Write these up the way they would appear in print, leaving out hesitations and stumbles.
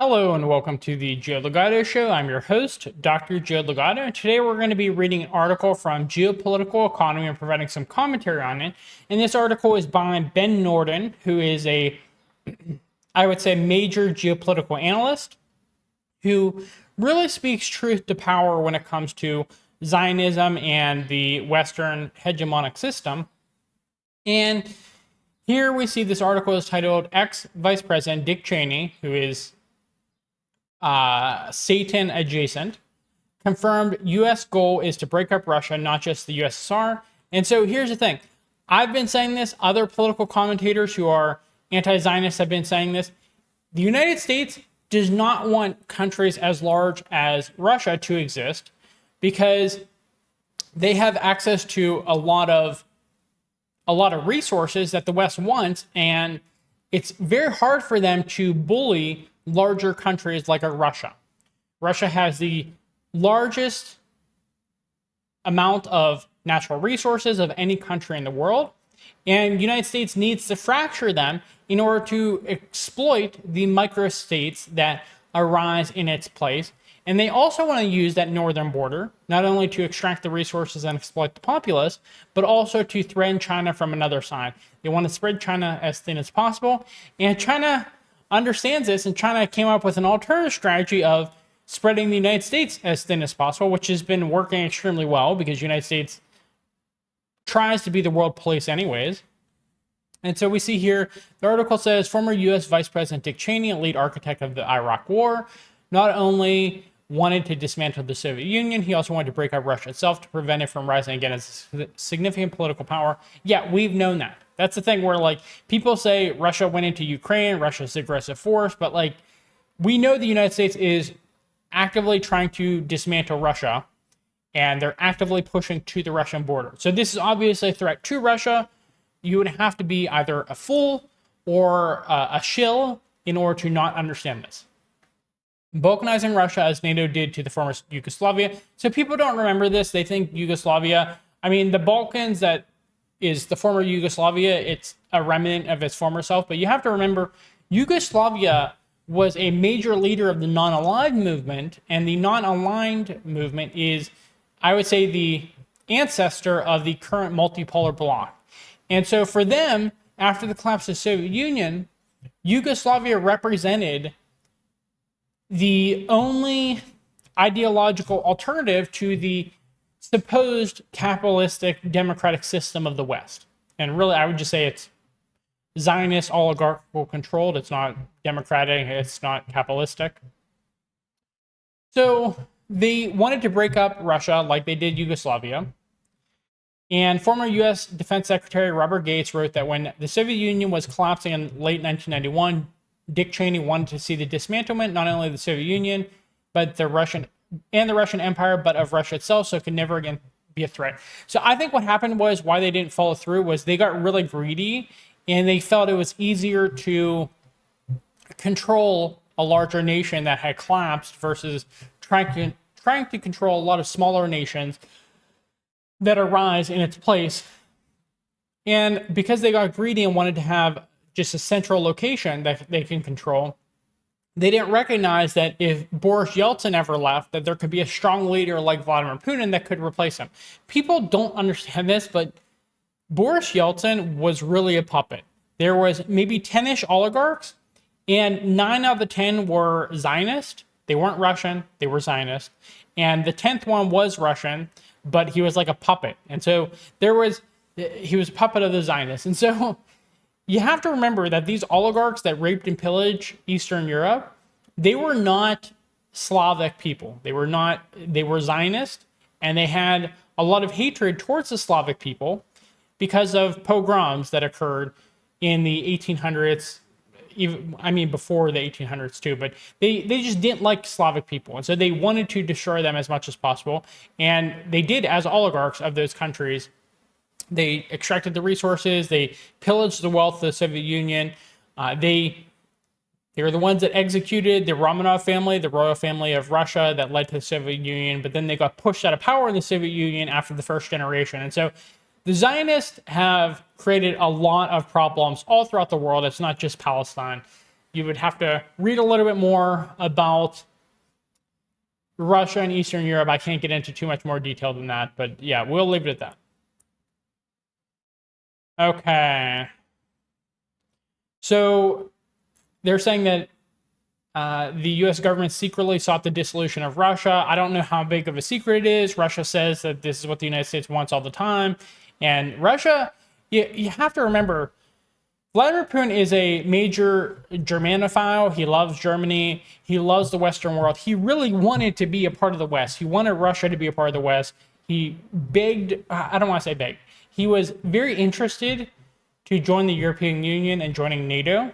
Hello and welcome to the Joe Ligato Show. I'm your host, Dr. Joe Ligato, and today we're going to be reading an article from Geopolitical Economy and providing some commentary on it. And this article is by Ben Norton, who is I would say, major geopolitical analyst who really speaks truth to power when it comes to Zionism and the Western hegemonic system. And here we see this article is titled Ex-Vice President Dick Cheney, who is Satan adjacent, confirmed U.S. goal is to break up Russia, not just the USSR. And so here's the thing. I've been saying this. Other political commentators who are anti-Zionists have been saying this. The United States does not want countries as large as Russia to exist because they have access to a lot of resources that the West wants, and it's very hard for them to bully larger countries like Russia. Russia has the largest amount of natural resources of any country in the world, and the United States needs to fracture them in order to exploit the microstates that arise in its place. And they also want to use that northern border, not only to extract the resources and exploit the populace, but also to threaten China from another side. They want to spread China as thin as possible. And China understands this, and China came up with an alternative strategy of spreading the United States as thin as possible, which has been working extremely well because the United States tries to be the world police anyways. And so we see here, the article says, former U.S. Vice President Dick Cheney, a lead architect of the Iraq War, not only wanted to dismantle the Soviet Union, he also wanted to break up Russia itself to prevent it from rising again as a significant political power. Yeah, we've known that. That's the thing where, like, people say Russia went into Ukraine, Russia's aggressive force, but, like, we know the United States is actively trying to dismantle Russia, and they're actively pushing to the Russian border. So this is obviously a threat to Russia. You would have to be either a fool or a shill in order to not understand this. Balkanizing Russia as NATO did to the former Yugoslavia. So people don't remember this. They think Yugoslavia, I mean, the Balkans, that is the former Yugoslavia, it's a remnant of its former self. But you have to remember, Yugoslavia was a major leader of the non-aligned movement, and the non-aligned movement is, I would say, the ancestor of the current multipolar bloc. And so for them, after the collapse of the Soviet Union, Yugoslavia represented the only ideological alternative to the supposed capitalistic democratic system of the West. And really, I would just say it's Zionist, oligarchical controlled. It's not democratic. It's not capitalistic. So they wanted to break up Russia like they did Yugoslavia. And former U.S. Defense Secretary Robert Gates wrote that when the Soviet Union was collapsing in late 1991, Dick Cheney wanted to see the dismantlement not only of the Soviet Union, but the Russian Empire, but of Russia itself, so it could never again be a threat. So I think what happened was, why they didn't follow through was they got really greedy, and they felt it was easier to control a larger nation that had collapsed versus trying to control a lot of smaller nations that arise in its place. And because they got greedy and wanted to have just a central location that they can control, they didn't recognize that if Boris Yeltsin ever left, that there could be a strong leader like Vladimir Putin that could replace him. People don't understand this, but Boris Yeltsin was really a puppet. There was maybe 10-ish oligarchs, and 9 out of the 10 were Zionist. They weren't Russian, they were Zionist. And the 10th one was Russian, but he was like a puppet. And so he was a puppet of the Zionists. And so you have to remember that these oligarchs that raped and pillaged Eastern Europe, they were not Slavic people. They were Zionist, and they had a lot of hatred towards the Slavic people because of pogroms that occurred in the 1800s, before the 1800s too, but they just didn't like Slavic people. And so they wanted to destroy them as much as possible. And they did as oligarchs of those countries. They extracted the resources. They pillaged the wealth of the Soviet Union. They were the ones that executed the Romanov family, the royal family of Russia that led to the Soviet Union. But then they got pushed out of power in the Soviet Union after the first generation. And so the Zionists have created a lot of problems all throughout the world. It's not just Palestine. You would have to read a little bit more about Russia and Eastern Europe. I can't get into too much more detail than that, but yeah, we'll leave it at that. Okay. So they're saying that the US government secretly sought the dissolution of Russia. I don't know how big of a secret it is. Russia says that this is what the United States wants all the time. And Russia, you have to remember, Vladimir Putin is a major Germanophile. He loves Germany. He loves the Western world. He really wanted to be a part of the West. He wanted Russia to be a part of the West. He begged, I don't want to say begged. He was very interested to join the European Union and joining NATO.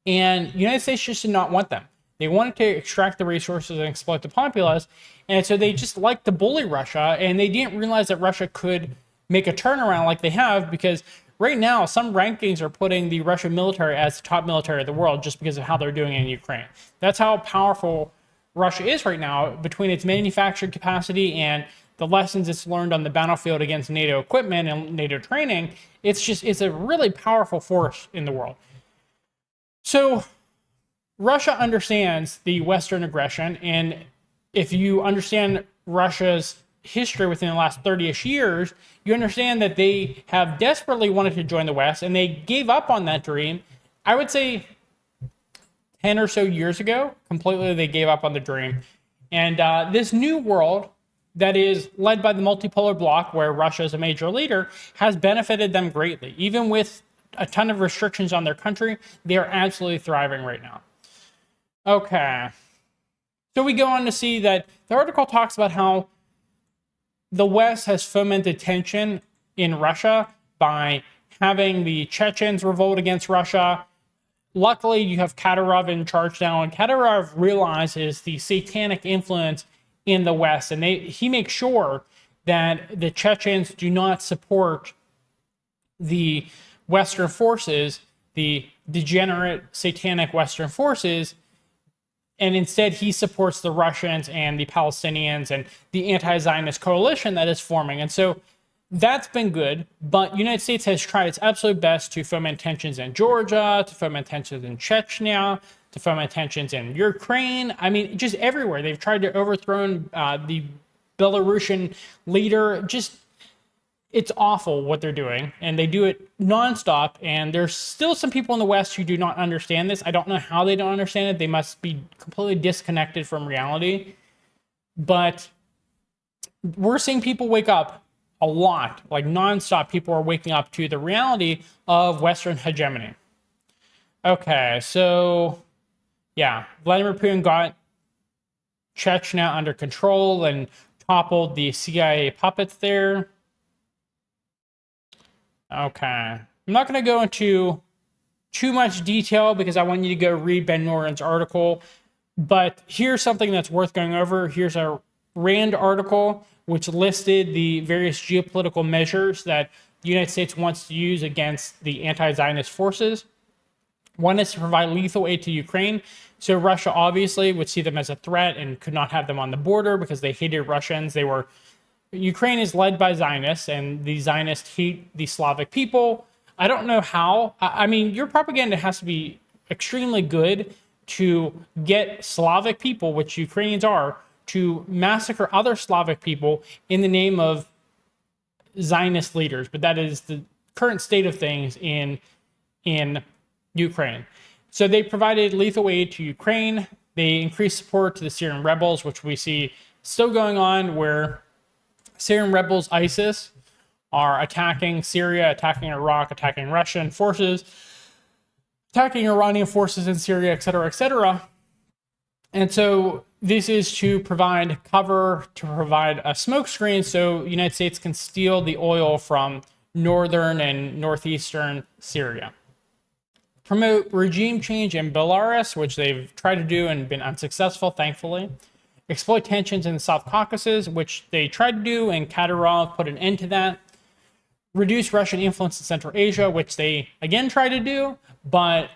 And the United States just did not want them. They wanted to extract the resources and exploit the populace. And so they just liked to bully Russia. And they didn't realize that Russia could make a turnaround like they have, because right now some rankings are putting the Russian military as the top military of the world just because of how they're doing in Ukraine. That's how powerful Russia is right now, between its manufacturing capacity and the lessons it's learned on the battlefield against NATO equipment and NATO training. It's a really powerful force in the world. So Russia understands the Western aggression, and if you understand Russia's history within the last 30-ish years, you understand that they have desperately wanted to join the West, and they gave up on that dream. I would say 10 or so years ago, completely they gave up on the dream. And this new world that is led by the multipolar bloc, where Russia is a major leader, has benefited them greatly. Even with a ton of restrictions on their country, they are absolutely thriving right now. Okay. So we go on to see that the article talks about how the West has fomented tension in Russia by having the Chechens revolt against Russia. Luckily, you have Kadyrov in charge now, and Kadyrov realizes the satanic influence in the West, and he makes sure that the Chechens do not support the Western forces, the degenerate, satanic Western forces, and instead he supports the Russians and the Palestinians and the anti-Zionist coalition that is forming. And so that's been good, but the United States has tried its absolute best to foment tensions in Georgia, to foment tensions in Chechnya, to foment tensions in Ukraine. I mean, just everywhere. They've tried to overthrow the Belarusian leader. Just, it's awful what they're doing, and they do it nonstop. And there's still some people in the West who do not understand this. I don't know how they don't understand it. They must be completely disconnected from reality. But we're seeing people wake up a lot, like nonstop. People are waking up to the reality of Western hegemony. Okay, so yeah, Vladimir Putin got Chechnya under control and toppled the CIA puppets there. Okay, I'm not going to go into too much detail because I want you to go read Ben Norton's article. But here's something that's worth going over. Here's a RAND article which listed the various geopolitical measures that the United States wants to use against the anti-Zionist forces. One is to provide lethal aid to Ukraine. So Russia obviously would see them as a threat and could not have them on the border because they hated Russians. Ukraine is led by Zionists, and the Zionists hate the Slavic people. I don't know how. I mean, your propaganda has to be extremely good to get Slavic people, which Ukrainians are, to massacre other Slavic people in the name of Zionist leaders. But that is the current state of things in Ukraine. So they provided lethal aid to Ukraine. They increased support to the Syrian rebels, which we see still going on, where Syrian rebels, ISIS, are attacking Syria, attacking Iraq, attacking Russian forces, attacking Iranian forces in Syria, etc., etc. And so this is to provide cover, to provide a smokescreen so the United States can steal the oil from northern and northeastern Syria. Promote regime change in Belarus, which they've tried to do and been unsuccessful, thankfully. Exploit tensions in the South Caucasus, which they tried to do, and Kadyrov put an end to that. Reduce Russian influence in Central Asia, which they again tried to do, but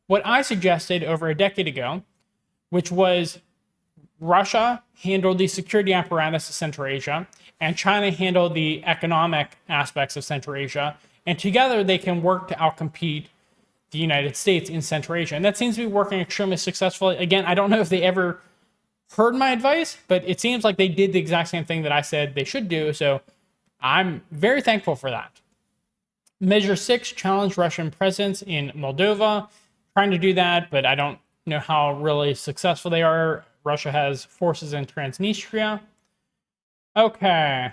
what I suggested over a decade ago, which was Russia handled the security apparatus of Central Asia, and China handled the economic aspects of Central Asia, and together they can work to outcompete the United States in Central Asia. And that seems to be working extremely successfully. Again, I don't know if they ever heard my advice, but it seems like they did the exact same thing that I said they should do. So I'm very thankful for that. Measure 6, challenge Russian presence in Moldova. Trying to do that, but I don't know how really successful they are. Russia has forces in Transnistria. Okay.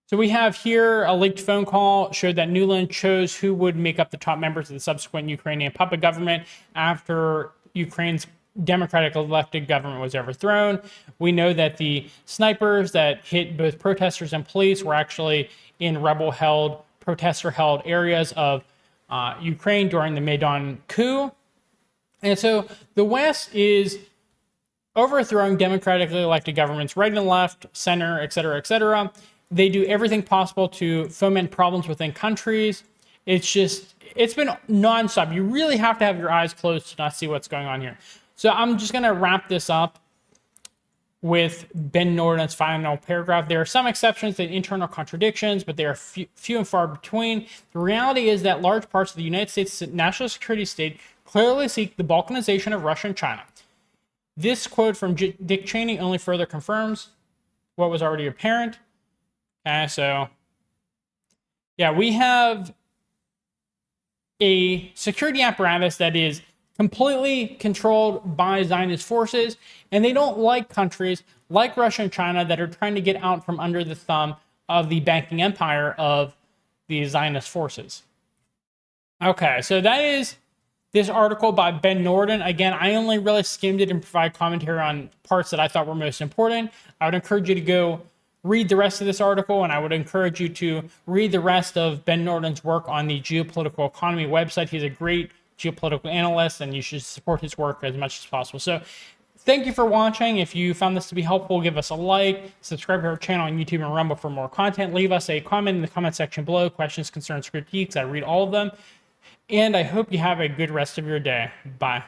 So we have here a leaked phone call showed that Nuland chose who would make up the top members of the subsequent Ukrainian puppet government after Ukraine's democratic elected government was overthrown. We know that the snipers that hit both protesters and police were actually in protester-held areas of Ukraine during the Maidan coup. And so the West is overthrowing democratically elected governments right and left, center, et cetera, et cetera. They do everything possible to foment problems within countries. It's been nonstop. You really have to have your eyes closed to not see what's going on here. So I'm just going to wrap this up with Ben Norton's final paragraph. There are some exceptions to internal contradictions, but they are few and far between. The reality is that large parts of the United States national security state clearly seek the balkanization of Russia and China. This quote from Dick Cheney only further confirms what was already apparent. Okay, so yeah, we have a security apparatus that is completely controlled by Zionist forces, and they don't like countries like Russia and China that are trying to get out from under the thumb of the banking empire of the Zionist forces. Okay, so that is this article by Ben Norton. Again, I only really skimmed it and provide commentary on parts that I thought were most important. I would encourage you to go read the rest of this article, and I would encourage you to read the rest of Ben Norton's work on the Geopolitical Economy website. He's a great geopolitical analyst, and you should support his work as much as possible. So thank you for watching. If you found this to be helpful, give us a like, subscribe to our channel on YouTube and Rumble for more content. Leave us a comment in the comment section below, questions, concerns, critiques. I read all of them. And I hope you have a good rest of your day. Bye.